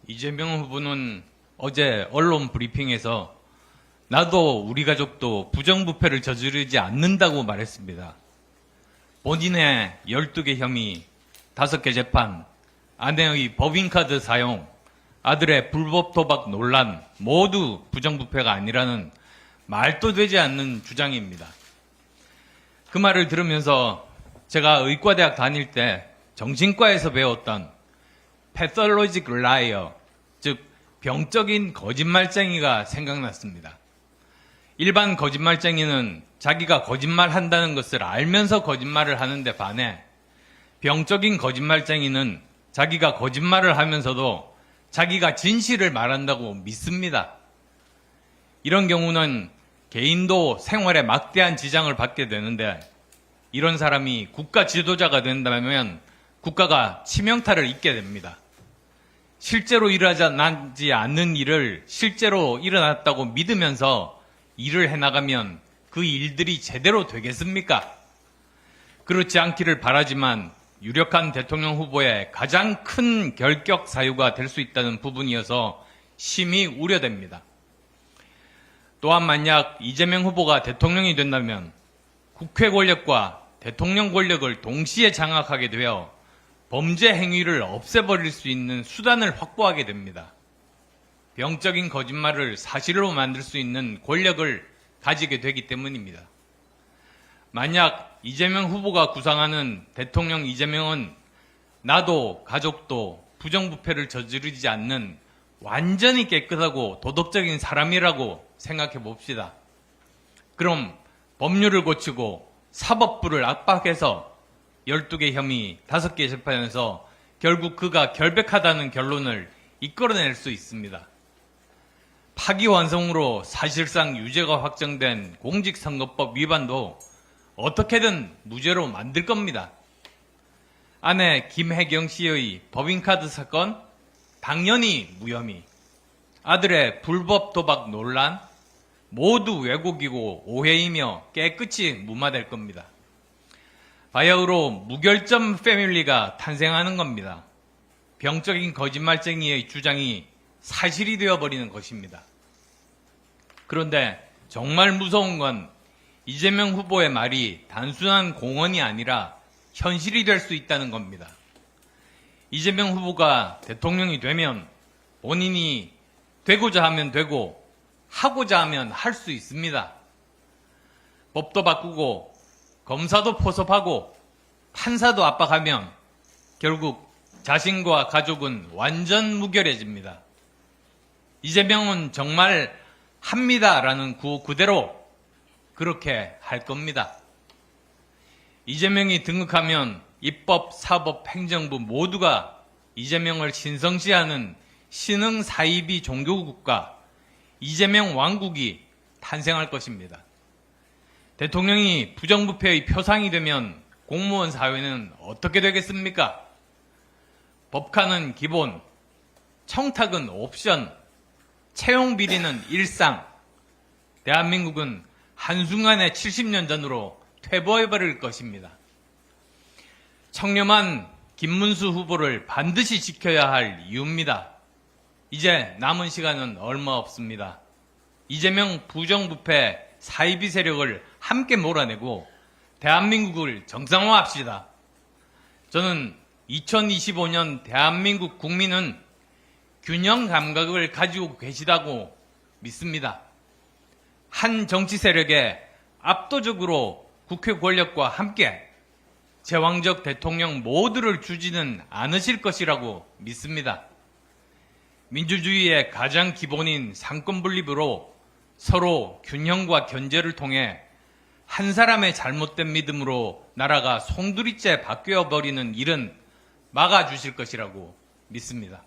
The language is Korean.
이재명 후보는 어제 언론 브리핑에서 나도 우리 가족도 부정부패를 저지르지 않는다고 말했습니다. 본인의 12개 혐의, 5개 재판, 아내의 법인카드 사용, 아들의 불법 도박 논란 모두 부정부패가 아니라는 말도 되지 않는 주장입니다. 그 말을 들으면서 제가 의과대학 다닐 때 정신과에서 배웠던 pathologic liar, 즉 병적인 거짓말쟁이가 생각났습니다. 일반 거짓말쟁이는 자기가 거짓말한다는 것을 알면서 거짓말을 하는데 반해 병적인 거짓말쟁이는 자기가 거짓말을 하면서도 자기가 진실을 말한다고 믿습니다. 이런 경우는 개인도 생활에 막대한 지장을 받게 되는데 이런 사람이 국가 지도자가 된다면 국가가 치명타를 입게 됩니다. 실제로 일어나지 않는 일을 실제로 일어났다고 믿으면서 일을 해나가면 그 일들이 제대로 되겠습니까? 그렇지 않기를 바라지만 유력한 대통령 후보의 가장 큰 결격 사유가 될 수 있다는 부분이어서 심히 우려됩니다. 또한 만약 이재명 후보가 대통령이 된다면 국회 권력과 대통령 권력을 동시에 장악하게 되어 범죄 행위를 없애버릴 수 있는 수단을 확보하게 됩니다. 병적인 거짓말을 사실로 만들 수 있는 권력을 가지게 되기 때문입니다. 만약 이재명 후보가 구상하는 대통령 이재명은 나도 가족도 부정부패를 저지르지 않는 완전히 깨끗하고 도덕적인 사람이라고 생각해 봅시다. 그럼 법률을 고치고 사법부를 압박해서 12개 혐의, 5개 재판에서 결국 그가 결백하다는 결론을 이끌어낼 수 있습니다. 파기환송으로 사실상 유죄가 확정된 공직선거법 위반도 어떻게든 무죄로 만들 겁니다. 아내 김혜경 씨의 법인카드 사건, 당연히 무혐의. 아들의 불법 도박 논란, 모두 왜곡이고 오해이며 깨끗이 무마될 겁니다. 바야흐로 무결점 패밀리가 탄생하는 겁니다. 병적인 거짓말쟁이의 주장이 사실이 되어버리는 것입니다. 그런데 정말 무서운 건 이재명 후보의 말이 단순한 공언이 아니라 현실이 될 수 있다는 겁니다. 이재명 후보가 대통령이 되면 본인이 되고자 하면 되고 하고자 하면 할 수 있습니다. 법도 바꾸고 검사도 포섭하고 판사도 압박하면 결국 자신과 가족은 완전 무결해집니다. 이재명은 정말 합니다라는 구호 그대로 그렇게 할 겁니다. 이재명이 등극하면 입법, 사법, 행정부 모두가 이재명을 신성시하는 신흥사이비 종교국가 이재명 왕국이 탄생할 것입니다. 대통령이 부정부패의 표상이 되면 공무원 사회는 어떻게 되겠습니까? 법카는 기본, 청탁은 옵션, 채용 비리는 일상. 대한민국은 한순간에 70년 전으로 퇴보해버릴 것입니다. 청렴한 김문수 후보를 반드시 지켜야 할 이유입니다. 이제 남은 시간은 얼마 없습니다. 이재명 부정부패 사이비 세력을 함께 몰아내고 대한민국을 정상화합시다. 저는 2025년 대한민국 국민은 균형 감각을 가지고 계시다고 믿습니다. 한 정치 세력에 압도적으로 국회 권력과 함께 제왕적 대통령 모두를 주지는 않으실 것이라고 믿습니다. 민주주의의 가장 기본인 상권분립으로 서로 균형과 견제를 통해 한 사람의 잘못된 믿음으로 나라가 송두리째 바뀌어버리는 일은 막아주실 것이라고 믿습니다.